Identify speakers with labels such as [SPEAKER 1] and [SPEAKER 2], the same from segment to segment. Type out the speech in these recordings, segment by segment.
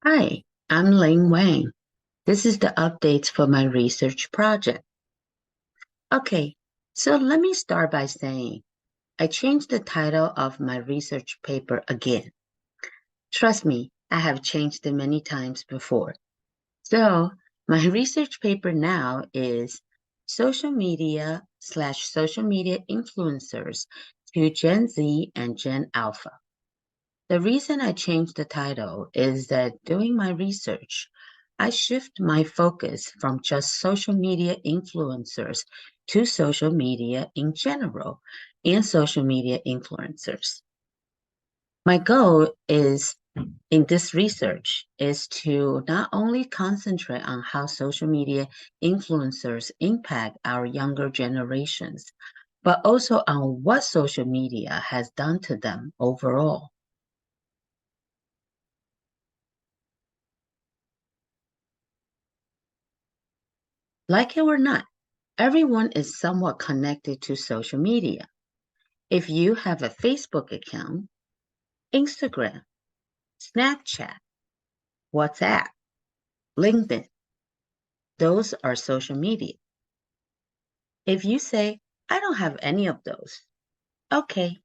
[SPEAKER 1] Hi, I'm Ling Wang. This is the updates for my research project. Okay, so let me start by saying I changed the title of my research paper again. Trust me, I have changed it many times before. So my research paper now is social media influencers to Gen Z and Gen Alpha. The reason I changed the title is that doing my research, I shift my focus from just social media influencers to social media in general and social media influencers. My goal is in this research is to not only concentrate on how social media influencers impact our younger generations, but also on what social media has done to them overall. Like it or not, everyone is somewhat connected to social media. If you have a Facebook account, Instagram, Snapchat, WhatsApp, LinkedIn, those are social media. If you say, I don't have any of those, okay,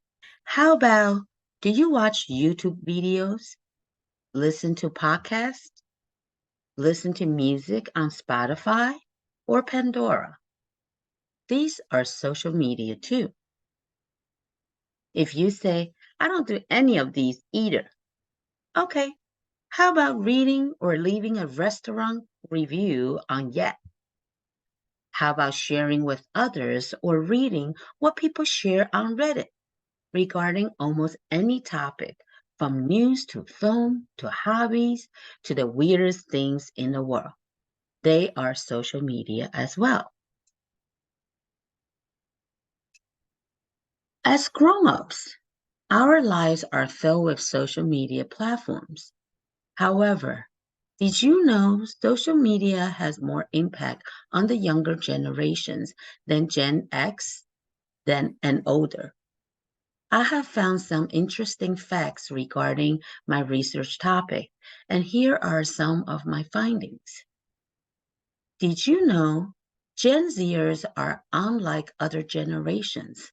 [SPEAKER 1] how about do you watch YouTube videos, listen to podcasts, listen to music on Spotify or Pandora? These are social media too. If you say, I don't do any of these either, okay, how about reading or leaving a restaurant review on Yelp? How about sharing with others or reading what people share on Reddit regarding almost any topic, from news to film to hobbies to the weirdest things in the world? They are social media as well. As grown-ups, our lives are filled with social media platforms. However, did you know social media has more impact on the younger generations than Gen X than and older? I have found some interesting facts regarding my research topic, and here are some of my findings. Did you know Gen Zers are unlike other generations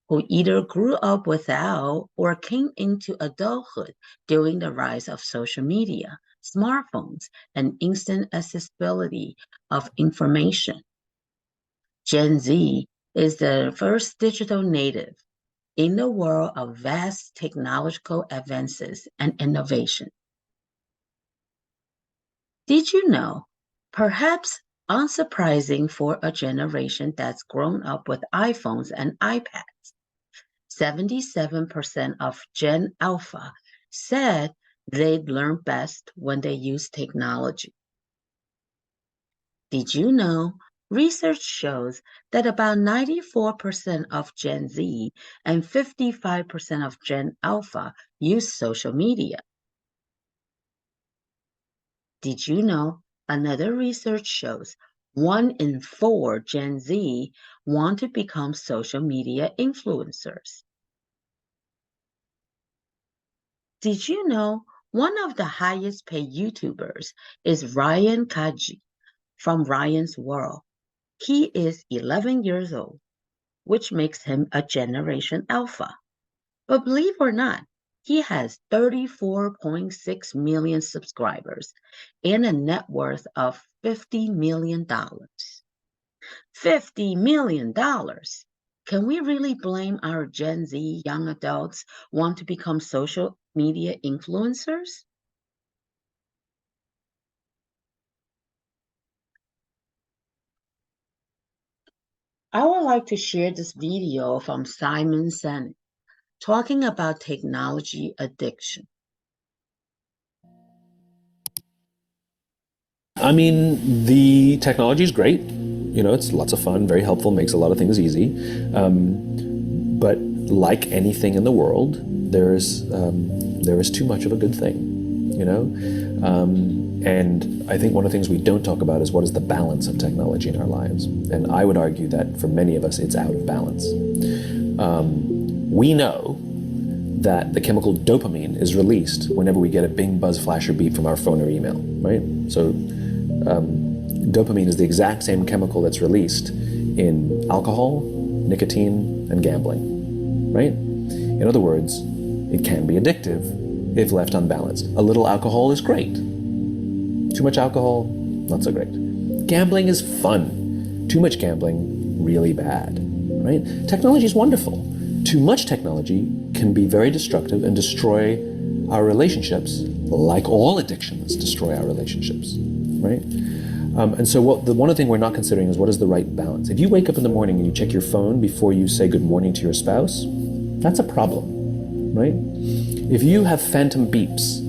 [SPEAKER 1] who either grew up without or came into adulthood during the rise of social media, smartphones, and instant accessibility of information? Gen Z is the first digital native in the world of vast technological advances and innovation. Did you know, perhaps unsurprising for a generation that's grown up with iPhones and iPads, 77% of Gen Alpha said they'd learn best when they use technology. Did you know research shows that about 94% of Gen Z and 55% of Gen Alpha use social media? Did you know another research shows 1 in 4 Gen Z want to become social media influencers? Did you know one of the highest paid YouTubers is Ryan Kaji from Ryan's World? He is 11 years old, which makes him a Generation Alpha. But believe it or not, he has 34.6 million subscribers and a net worth of $50 million. $50 million. Can we really blame our Gen Z young adults want to become social media influencers? I would like to share this video from Simon Sinek talking about technology addiction.
[SPEAKER 2] I mean, the technology is great. You know, it's lots of fun, very helpful, makes a lot of things easy. But like anything in the world, there is too much of a good thing. You know, and I think one of the things we don't talk about is what is the balance of technology in our lives. And I would argue that for many of us, it's out of balance. We know that the chemical dopamine is released whenever we get a bing, buzz, flash, or beep from our phone or email, right? So dopamine is the exact same chemical that's released in alcohol, nicotine, and gambling, right? In other words, it can be addictive if left unbalanced. A little alcohol is great. Too much alcohol, not so great. Gambling is fun. Too much gambling, really bad, right? Technology is wonderful. Too much technology can be very destructive and destroy our relationships, like all addictions destroy our relationships, right? And so one thing we're not considering is what is the right balance. If you wake up in the morning and you check your phone before you say good morning to your spouse, that's a problem, right? If you have phantom beeps,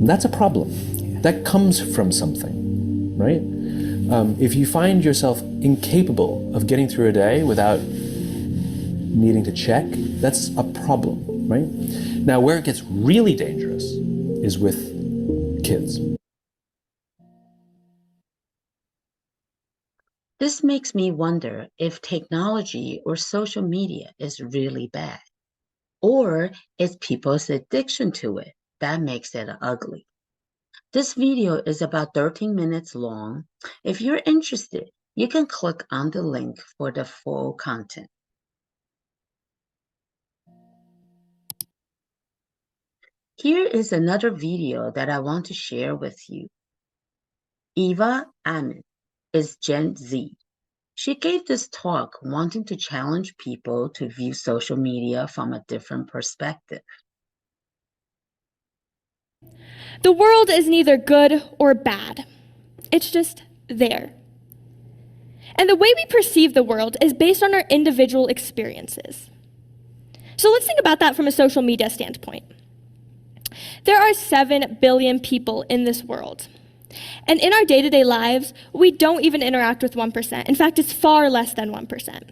[SPEAKER 2] that's a problem. That comes from something, right? If you find yourself incapable of getting through a day without needing to check, that's a problem, right? Now, where it gets really dangerous is with kids.
[SPEAKER 1] This makes me wonder if technology or social media is really bad, or it's people's addiction to it that makes it ugly. This video is about 13 minutes long. If you're interested, you can click on the link for the full content. Here is another video that I want to share with you. Eva Amin is Gen Z. She gave this talk wanting to challenge people to view social media from a different perspective.
[SPEAKER 3] The world is neither good or bad. It's just there. And the way we perceive the world is based on our individual experiences. So let's think about that from a social media standpoint. There are 7 billion people in this world. And in our day-to-day lives, we don't even interact with 1%. In fact, it's far less than 1%.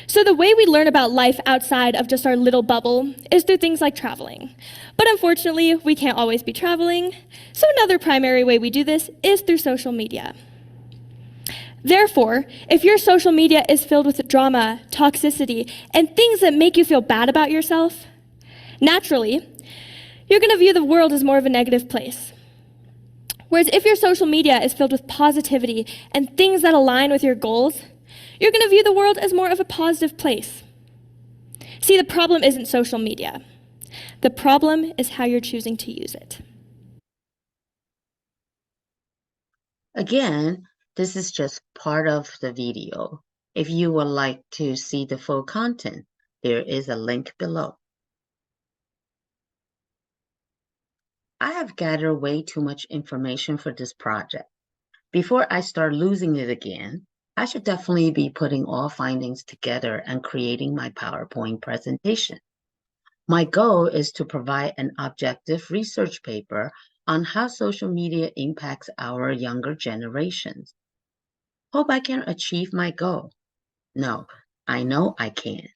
[SPEAKER 3] So the way we learn about life outside of just our little bubble is through things like traveling. But unfortunately, we can't always be traveling. So another primary way we do this is through social media. Therefore, if your social media is filled with drama, toxicity, and things that make you feel bad about yourself, naturally, you're going to view the world as more of a negative place. Whereas if your social media is filled with positivity and things that align with your goals, you're going to view the world as more of a positive place. See, the problem isn't social media. The problem is how you're choosing to use it.
[SPEAKER 1] Again, this is just part of the video. If you would like to see the full content, there is a link below. I have gathered way too much information for this project. Before I start losing it again, I should definitely be putting all findings together and creating my PowerPoint presentation. My goal is to provide an objective research paper on how social media impacts our younger generations. Hope I can achieve my goal. No, I know I can.